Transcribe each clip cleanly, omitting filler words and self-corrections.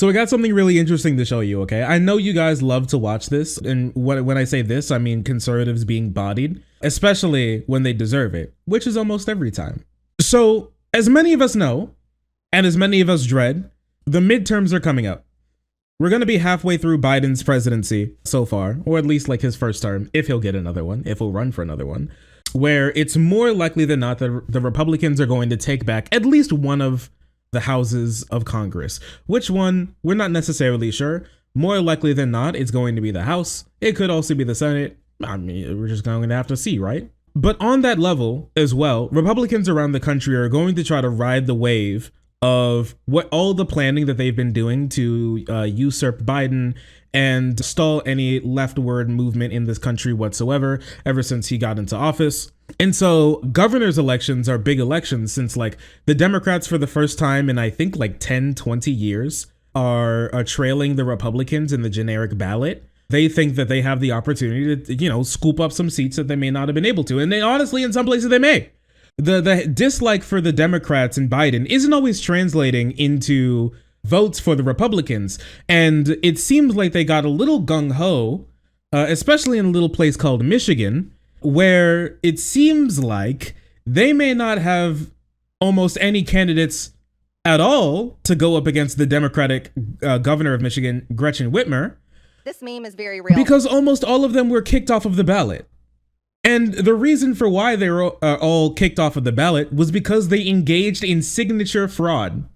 So I got something really interesting to show you, okay? I know you guys love to watch this, and when I say this, I mean conservatives being bodied, especially when they deserve it, which is almost every time. So, as many of us know, and as many of us dread, the midterms are coming up. We're going to be halfway through Biden's presidency so far, or at least like his first term, if he'll get another one, if he'll run for another one, where it's more likely than not that the Republicans are going to take back at least one of the houses of Congress. Which one, we're not necessarily sure. More likely than not, it's going to be the House. It could also be the Senate. I mean, we're just going to have to see, right? But on that level as well, Republicans around the country are going to try to ride the wave of what all the planning that they've been doing to usurp Biden and stall any leftward movement in this country whatsoever ever since he got into office. And so governor's elections are big elections since like the Democrats for the first time in I think like 10, 20 years are trailing the Republicans in the generic ballot. They think that they have the opportunity to, scoop up some seats that they may not have been able to. And they honestly, in some places they may. The dislike for the Democrats and Biden isn't always translating into votes for the Republicans. And it seems like they got a little gung-ho, especially in a little place called Michigan, where it seems like they may not have almost any candidates at all to go up against the Democratic governor of Michigan, Gretchen Whitmer. This meme is very real. Because almost all of them were kicked off of the ballot. And the reason for why they were all kicked off of the ballot was because they engaged in signature fraud.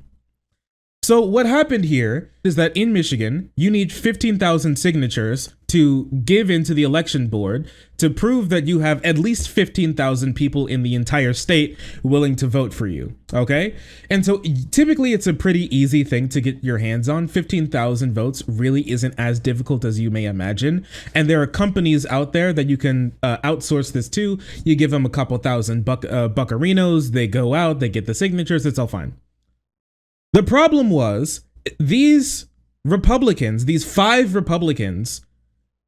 So what happened here is that in Michigan, you need 15,000 signatures to give into the election board to prove that you have at least 15,000 people in the entire state willing to vote for you. Okay. And so typically it's a pretty easy thing to get your hands on. 15,000 votes really isn't as difficult as you may imagine. And there are companies out there that you can outsource this to. You give them a couple thousand buccarinos. They go out, they get the signatures. It's all fine. The problem was these Republicans, these 5 Republicans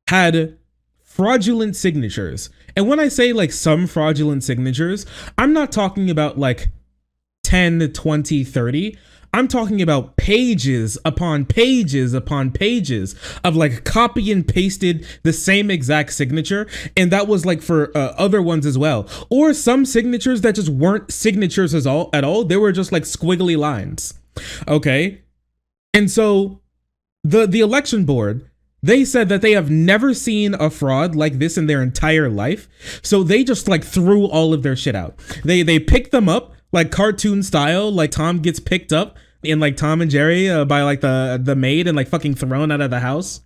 had fraudulent signatures. And when I say like some fraudulent signatures, I'm not talking about like 10, 20, 30. I'm talking about pages upon pages upon pages of like copy and pasted the same exact signature. And that was like for other ones as well. Or some signatures that just weren't signatures at all. They were just like squiggly lines. Okay. And so the election board, they said that they have never seen a fraud like this in their entire life. So they just like threw all of their shit out. They picked them up like cartoon style, like Tom gets picked up in like Tom and Jerry by like the maid and like fucking thrown out of the house.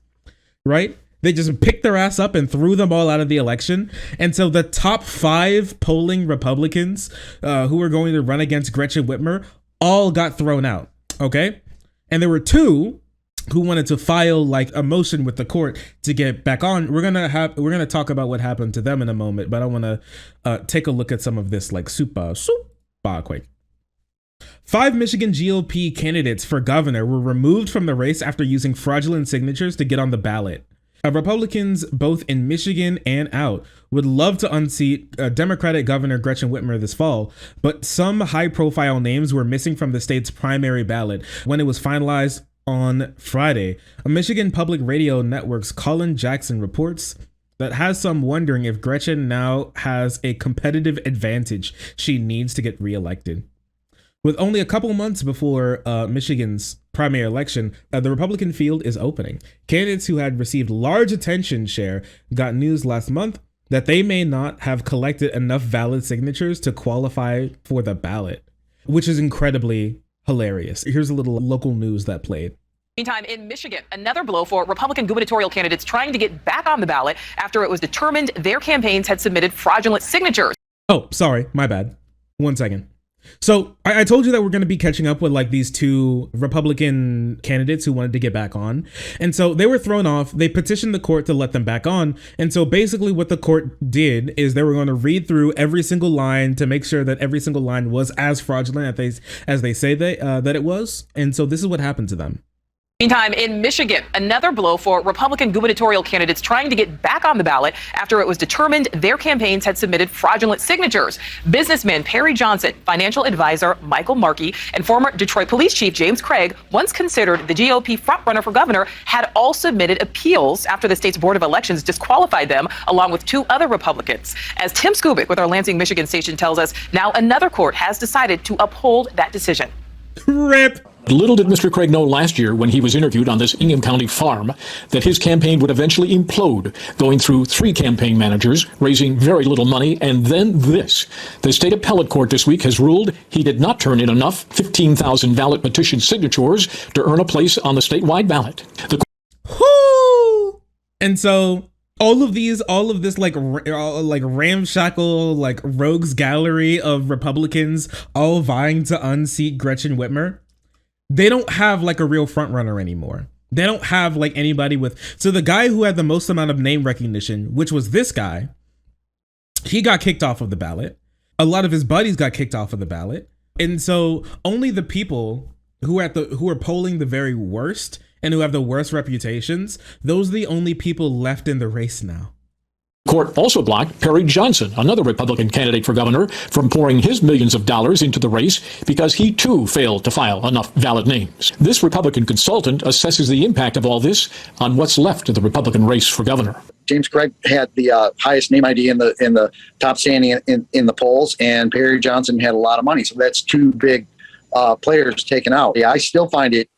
Right. They just picked their ass up and threw them all out of the election. And so the top 5 polling Republicans who were going to run against Gretchen Whitmer all got thrown out. Okay. And there were 2 who wanted to file like a motion with the court to get back on. We're gonna talk about what happened to them in a moment, but I want to take a look at some of this like super quick. 5 Michigan GOP candidates for governor were removed from the race after using fraudulent signatures to get on the ballot. Republicans, both in Michigan and out, would love to unseat Democratic Governor Gretchen Whitmer this fall, but some high-profile names were missing from the state's primary ballot when it was finalized on Friday. A Michigan Public Radio Network's Colin Jackson reports that has some wondering if Gretchen now has a competitive advantage she needs to get reelected. With only a couple months before Michigan's primary election, the Republican field is opening. Candidates who had received large attention share got news last month that they may not have collected enough valid signatures to qualify for the ballot, which is incredibly hilarious. Here's a little local news that played. Meantime, in Michigan, another blow for Republican gubernatorial candidates trying to get back on the ballot after it was determined their campaigns had submitted fraudulent signatures. Oh, sorry, my bad. 1 second. So I told you that we're going to be catching up with like these 2 Republican candidates who wanted to get back on. And so they were thrown off. They petitioned the court to let them back on. And so basically what the court did is they were going to read through every single line to make sure that every single line was as fraudulent as they say that it was. And so this is what happened to them. Meantime, in Michigan, another blow for Republican gubernatorial candidates trying to get back on the ballot after it was determined their campaigns had submitted fraudulent signatures. Businessman Perry Johnson, financial advisor Michael Markey, and former Detroit Police Chief James Craig, once considered the GOP frontrunner for governor, had all submitted appeals after the state's Board of Elections disqualified them, along with 2 other Republicans. As Tim Skubic with our Lansing, Michigan station tells us, now another court has decided to uphold that decision. Rip. Little did Mr. Craig know last year when he was interviewed on this Ingham County farm that his campaign would eventually implode, going through 3 campaign managers, raising very little money, and then this. The state appellate court this week has ruled he did not turn in enough 15,000 ballot petition signatures to earn a place on the statewide ballot. Whoo! And so all of this like ramshackle, like rogues gallery of Republicans all vying to unseat Gretchen Whitmer, they don't have like a real front runner anymore. They don't have like anybody with, so the guy who had the most amount of name recognition, which was this guy, he got kicked off of the ballot. A lot of his buddies got kicked off of the ballot. And so only the people who are polling the very worst and who have the worst reputations, those are the only people left in the race now. Court also blocked Perry Johnson, another Republican candidate for governor, from pouring his millions of dollars into the race because he too failed to file enough valid names. This Republican consultant assesses the impact of all this on what's left of the Republican race for governor. James Craig had the highest name ID in the top standing in the polls, and Perry Johnson had a lot of money. So that's 2 big players taken out. Yeah, I still find it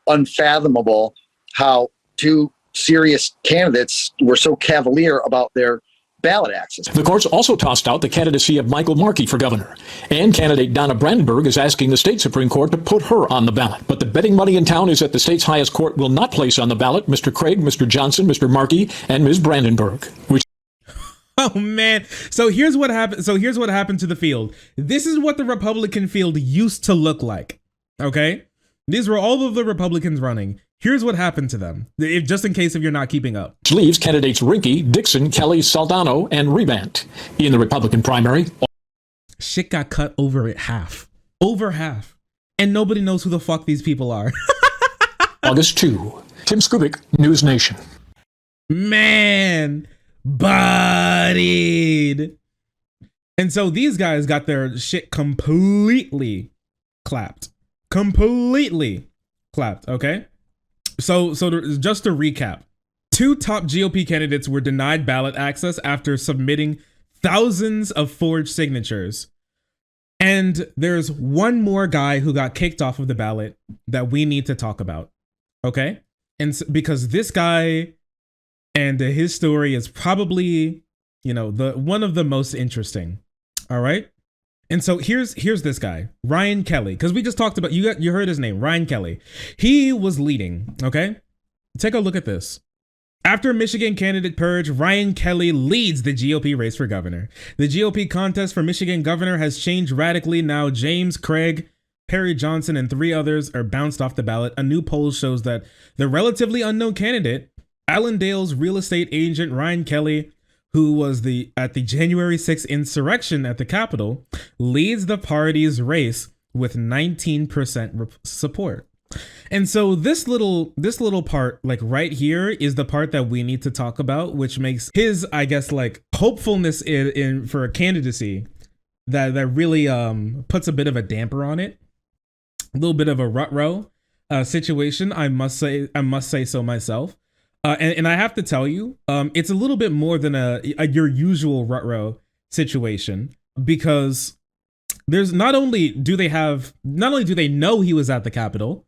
unfathomable how 2 serious candidates were so cavalier about their ballot access. The courts also tossed out the candidacy of Michael Markey for governor, and candidate Donna Brandenburg is asking the state Supreme Court to put her on the ballot. But the betting money in town is that the state's highest court will not place on the ballot Mr. Craig, Mr. Johnson, Mr. Markey, and Ms. Brandenburg, which Oh man. So here's what happened. To the field. This is what the Republican field used to look like. Okay? These were all of the Republicans running. Here's what happened to them, just in case if you're not keeping up. leaves candidates Rinke, Dixon, Kelley, Saldano, and Rebant in the Republican primary. Shit got cut over at half. Over half. And nobody knows who the fuck these people are. August 2. Tim Skubic, News Nation. Man, bodied. And so these guys got their shit completely clapped. Completely clapped, okay? So just to recap, 2 top GOP candidates were denied ballot access after submitting thousands of forged signatures. And there's one more guy who got kicked off of the ballot that we need to talk about, okay? And because this guy and his story is probably, the one of the most interesting, all right? And so here's this guy, Ryan Kelley, because we just talked about, you heard his name, Ryan Kelley. He was leading, okay? Take a look at this. After Michigan candidate purge, Ryan Kelley leads the GOP race for governor. The GOP contest for Michigan governor has changed radically. Now James Craig, Perry Johnson, and 3 others are bounced off the ballot. A new poll shows that the relatively unknown candidate, Allendale's real estate agent Ryan Kelley, who was at the January 6th insurrection at the Capitol, leads the party's race with 19% support. And so this little part, like right here, is the part that we need to talk about, which makes his, I guess, like hopefulness in for a candidacy that really puts a bit of a damper on it, a little bit of a rut-row situation. I must say so myself. And I have to tell you, it's a little bit more than your usual rut-row situation, because there's not only do they know he was at the Capitol,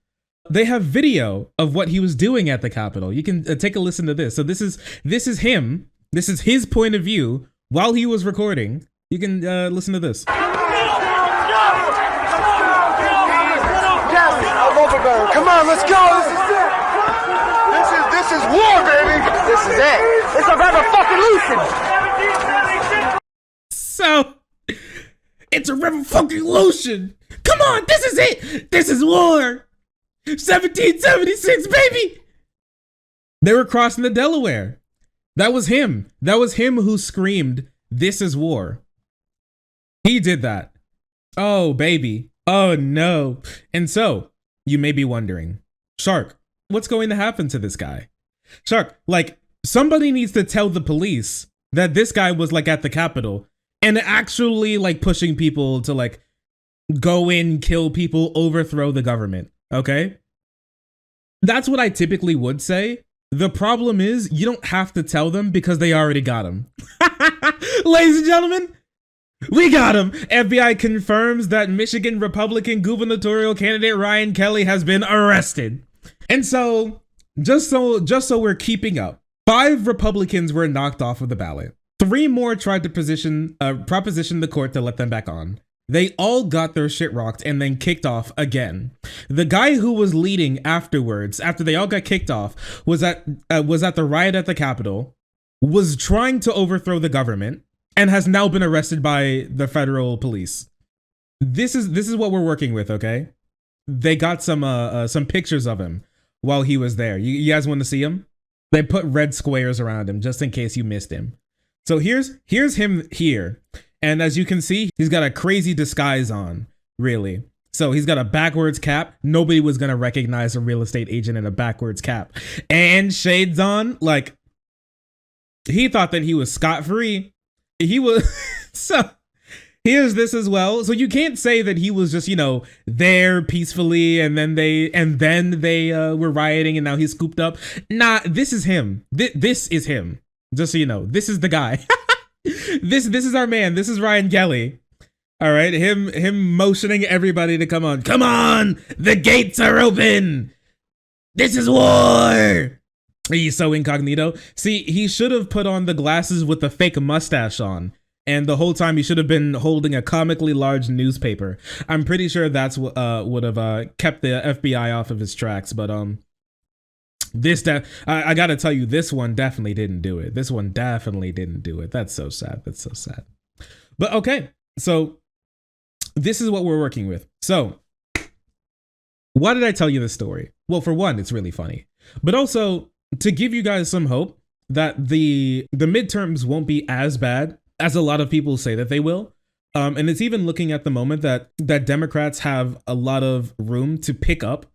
they have video of what he was doing at the Capitol. You can take a listen to this. So this is him. This is his point of view while he was recording. You can listen to this. Come on, let's go. This is war, baby. This is it. It's a revolution. So it's a revolution. Come on, this is it. This is war. 1776, baby. They were crossing the Delaware. That was him. That was him who screamed, "This is war." He did that. Oh, baby. Oh, no. And so you may be wondering, Shark, what's going to happen to this guy? Shark, like, somebody needs to tell the police that this guy was like at the Capitol and actually like pushing people to like go in, kill people, overthrow the government. Okay? That's what I typically would say. The problem is you don't have to tell them because they already got him. Ladies and gentlemen, we got him. FBI confirms that Michigan Republican gubernatorial candidate Ryan Kelley has been arrested. And so, just so we're keeping up, 5 Republicans were knocked off of the ballot. 3 more tried to proposition the court to let them back on. They all got their shit rocked and then kicked off again. The guy who was leading afterwards, after they all got kicked off, was at the riot at the Capitol, was trying to overthrow the government, and has now been arrested by the federal police. This is what we're working with, okay? They got some pictures of him while he was there. You guys want to see him? They put red squares around him just in case you missed him. So here's him here. And as you can see, he's got a crazy disguise on, really. So he's got a backwards cap. Nobody was going to recognize a real estate agent in a backwards cap. And shades on. Like, he thought that he was scot-free. He was... So here's this as well. So you can't say that he was just, there peacefully and then they were rioting and now he's scooped up. Nah, this is him. This is him. Just so you know, this is the guy. This is our man. This is Ryan Kelley. All right, him motioning everybody to come on. Come on, the gates are open. This is war. He's so incognito. See, he should have put on the glasses with the fake mustache on. And the whole time he should have been holding a comically large newspaper. I'm pretty sure that's what would have kept the FBI off of his tracks. But I gotta tell you, this one definitely didn't do it. This one definitely didn't do it. That's so sad. That's so sad. But okay, so this is what we're working with. So why did I tell you this story? Well, for one, it's really funny, but also to give you guys some hope that the midterms won't be as bad as a lot of people say that they will. And it's even looking at the moment that Democrats have a lot of room to pick up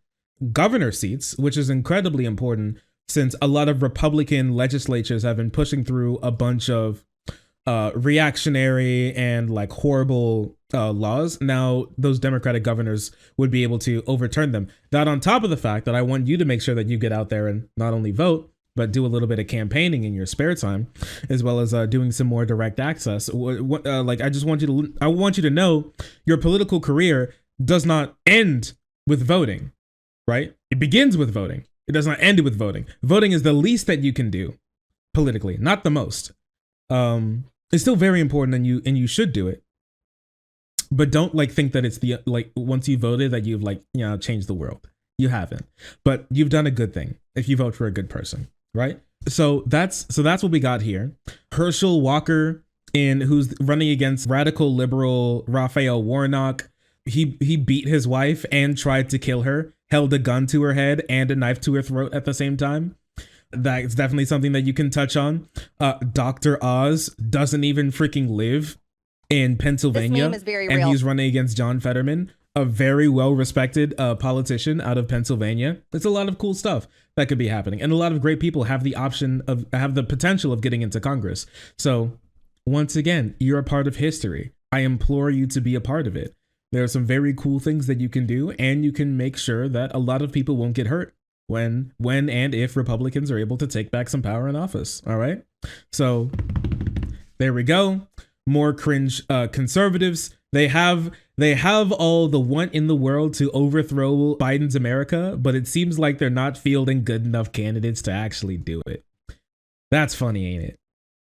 governor seats, which is incredibly important since a lot of Republican legislatures have been pushing through a bunch of reactionary and like horrible laws. Now those Democratic governors would be able to overturn them. That on top of the fact that I want you to make sure that you get out there and not only vote, but do a little bit of campaigning in your spare time, as well as doing some more direct access. I want you to know your political career does not end with voting, right? It begins with voting. It does not end with voting. Voting is the least that you can do politically, not the most. It's still very important, and you should do it. But don't think that it's once you voted that you've changed the world. You haven't, but you've done a good thing if you vote for a good person. Right. So that's what we got here. Herschel Walker, who's running against radical liberal Raphael Warnock. He beat his wife and tried to kill her, held a gun to her head and a knife to her throat at the same time. That's definitely something that you can touch on. Dr. Oz doesn't even freaking live in Pennsylvania. This meme is very and real. He's running against John Fetterman, a very well-respected politician out of Pennsylvania. There's a lot of cool stuff that could be happening. And a lot of great people have the potential of getting into Congress. So once again, you're a part of history. I implore you to be a part of it. There are some very cool things that you can do, and you can make sure that a lot of people won't get hurt when and if Republicans are able to take back some power in office. All right. So there we go. More cringe conservatives. They have all the want in the world to overthrow Biden's America, but it seems like they're not fielding good enough candidates to actually do it. That's funny, ain't it?